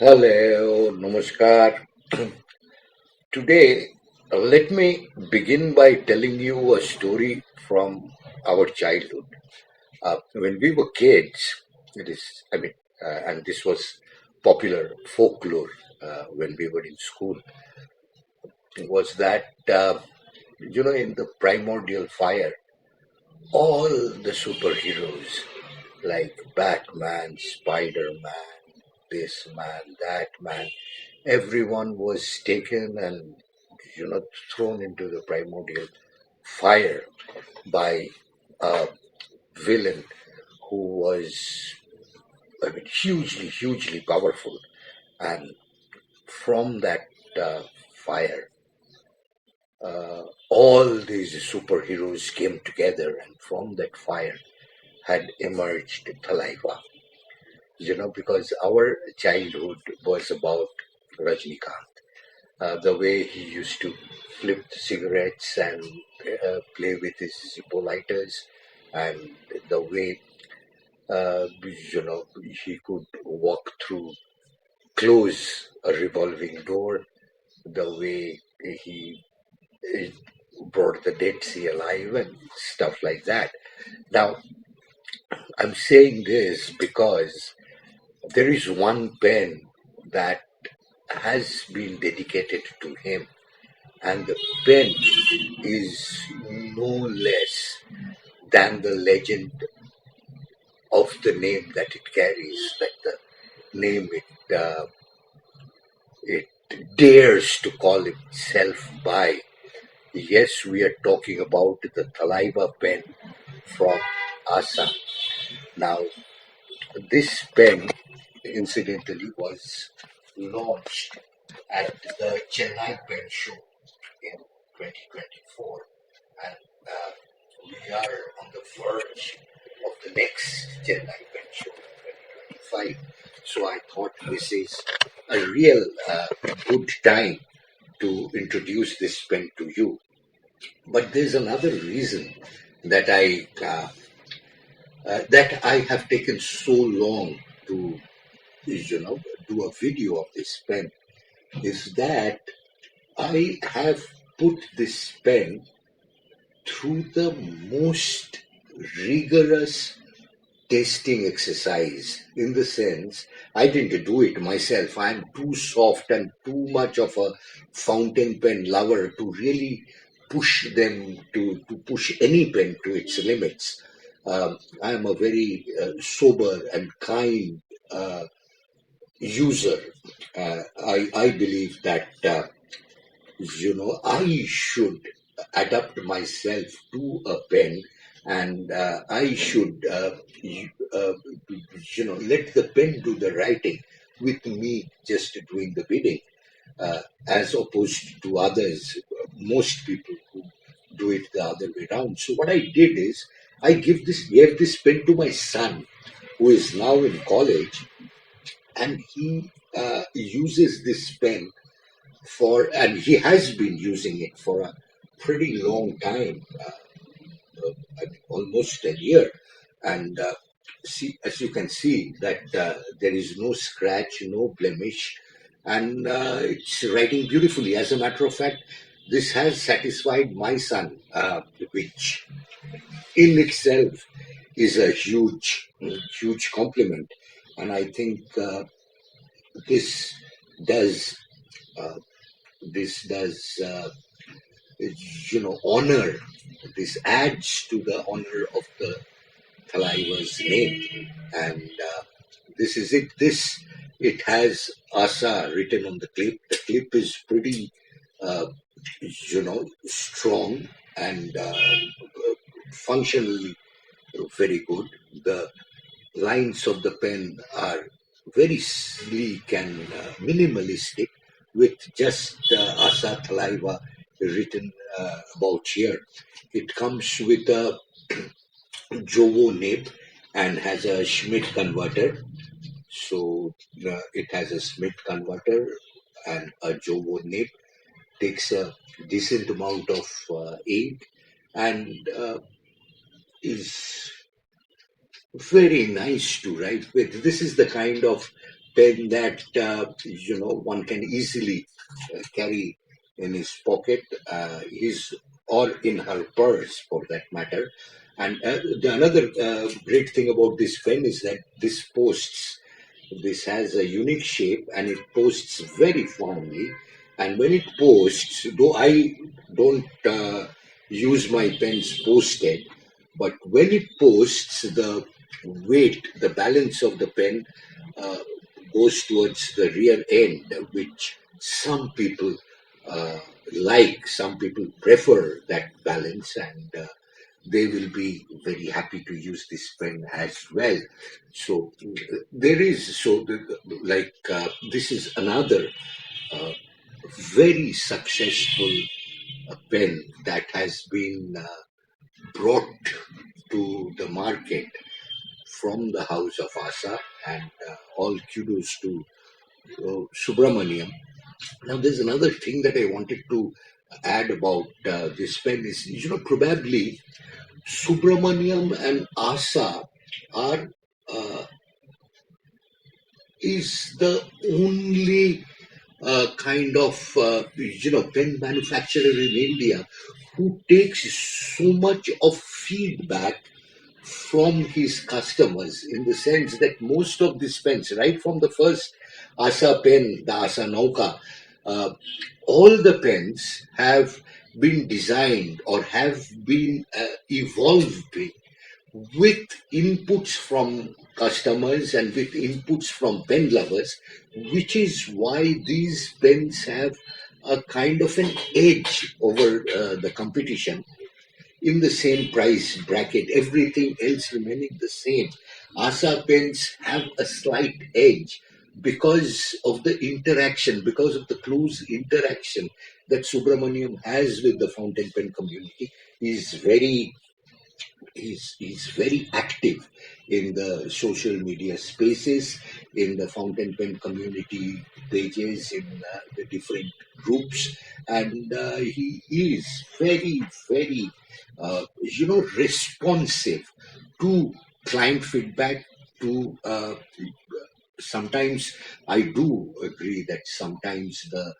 Hello, namaskar. Today, let me begin by telling you a story from our childhood. When we were kids, it is, I mean, and this was popular folklore when we were in school, was that, in the primordial fire, all the superheroes like Batman, Spider Man, this man, that man, everyone was taken and thrown into the primordial fire by a villain who was, I mean, hugely powerful. And from that fire, all these superheroes came together, and from that fire had emerged Thalaiva. Because our childhood was about Rajnikant, the way he used to flip cigarettes and play with his Zippo lighters, and the way uh, you know he could walk through, close a revolving door, the way he uh, brought the Dead Sea alive and stuff like that. Now, I'm saying this because there is one pen that has been dedicated to him, and the pen is no less than the legend of the name that it carries, that the name it dares to call itself by. Yes, we are talking about the Thalaiva pen from ASA. Now, this pen, incidentally, was launched at the Chennai Pen Show in 2024, and we are on the verge of the next Chennai Pen Show in 2025. So I thought this is a real good time to introduce this pen to you. But there's another reason that I have taken so long to do a video of this pen, is that I have put this pen through the most rigorous testing exercise, in the sense I didn't do it myself. I'm too soft and too much of a fountain pen lover to really push them to push any pen to its limits. I am a very sober and kind user. I believe that I should adapt myself to a pen, and I should let the pen do the writing with me just doing the bidding, as opposed to others, most people who do it the other way around. So what I did is I gave this pen to my son, who is now in college, and he uses this pen and he has been using it for a pretty long time, I mean, almost a year. And as you can see, that there is no scratch, no blemish, and it's writing beautifully. As a matter of fact, this has satisfied my son, which in itself is a huge compliment. And I think this does uh, this does honor. This adds to the honor of the Thalaiva's name, and this is it. It has Asa written on the clip. The clip is pretty, uh, strong and functionally very good. The lines of the pen are very sleek and minimalistic, with just Asa Thalaiva written about here. It comes with a Jovo nib and has a Schmidt converter. So it has a Schmidt converter and a Jovo nib. Takes a decent amount of ink, and is very nice to write with. This is the kind of pen that one can easily carry in his pocket, his or in her purse, for that matter. And another great thing about this pen is that this posts. This has a unique shape and it posts very firmly. And when it posts, though I don't use my pens posted, but when it posts, the weight, the balance of the pen uh, goes towards the rear end, which some people uh, some people prefer that balance, and they will be very happy to use this pen as well. So there is this is another uh, very successful pen that has been brought to the market from the house of ASA, and all kudos to Subramaniam. Now, there's another thing that I wanted to add about this pen is, probably Subramaniam and ASA are uh, is the only kind of pen manufacturer in India who takes so much of feedback from his customers, in the sense that most of these pens, right from the first ASA pen, the ASA Nauka, uh, all the pens have been designed or have been evolved with inputs from customers and with inputs from pen lovers, which is why these pens have a kind of an edge over the competition in the same price bracket, everything else remaining the same. ASA pens have a slight edge because of the interaction, because of the close interaction that Subramaniam has with the fountain pen community. Is very he's very active in the social media spaces, in the fountain pen community pages, in the different groups, and he is very responsive to client feedback. To Sometimes I do agree that sometimes the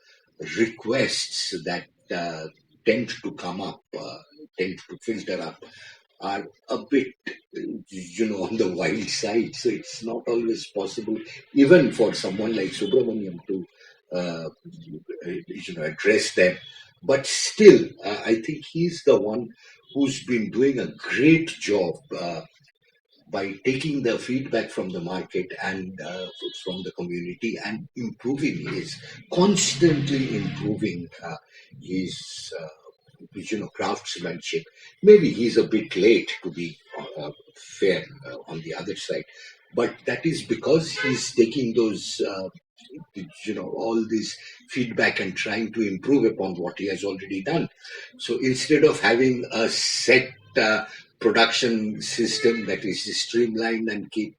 requests that tend to come up, tend to filter up, are a bit, on the wild side. So it's not always possible, even for someone like Subramaniam, to, address them. But still, I think he's the one who's been doing a great job by taking the feedback from the market and from the community and constantly improving his craftsmanship. Maybe he's a bit late, to be fair, on the other side, but that is because he's taking those all this feedback and trying to improve upon what he has already done. So instead of having a set production system that is streamlined and keep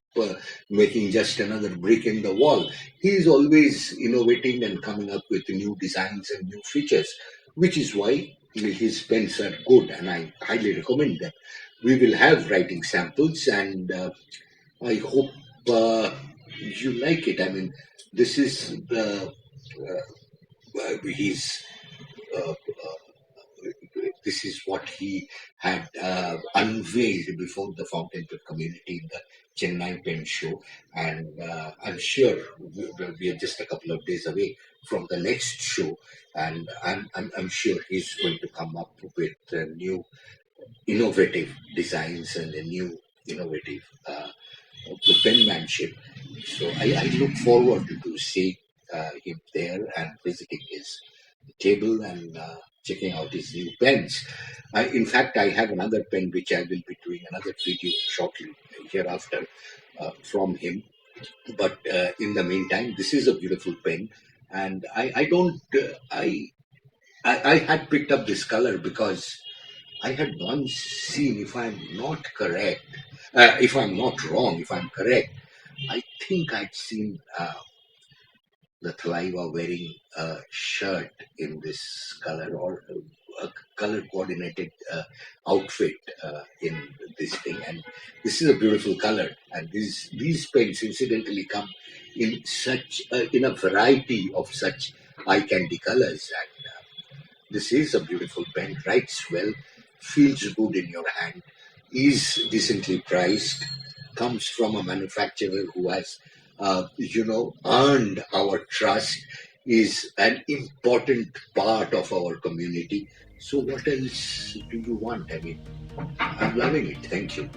making just another brick in the wall, he is always innovating and coming up with new designs and new features, which is why his pens are good, and I highly recommend them. We will have writing samples, and I hope you like it. I mean, this is the his uh, this is what he had unveiled before the fountain pen community in the Chennai Pen Show, and I'm sure we are just a couple of days away from the next show, and I'm sure he's going to come up with new innovative designs and a new innovative penmanship. So I look forward to see him there and visiting his table and checking out his new pens. In fact, I have another pen which I will be doing another video shortly hereafter from him. But in the meantime, this is a beautiful pen, and I don't I had picked up this color because I had once seen, if I'm not correct, if I'm not wrong, if I'm correct, I think I'd seen the Thalaiva wearing a shirt in this color, or color coordinated outfit in this thing, and this is a beautiful color. And these paints incidentally come in in a variety of such eye candy colors. And this is a beautiful pen, writes well, feels good in your hand, is decently priced, comes from a manufacturer who has, earned our trust, is an important part of our community. So what else do you want? I mean, I'm loving it. Thank you.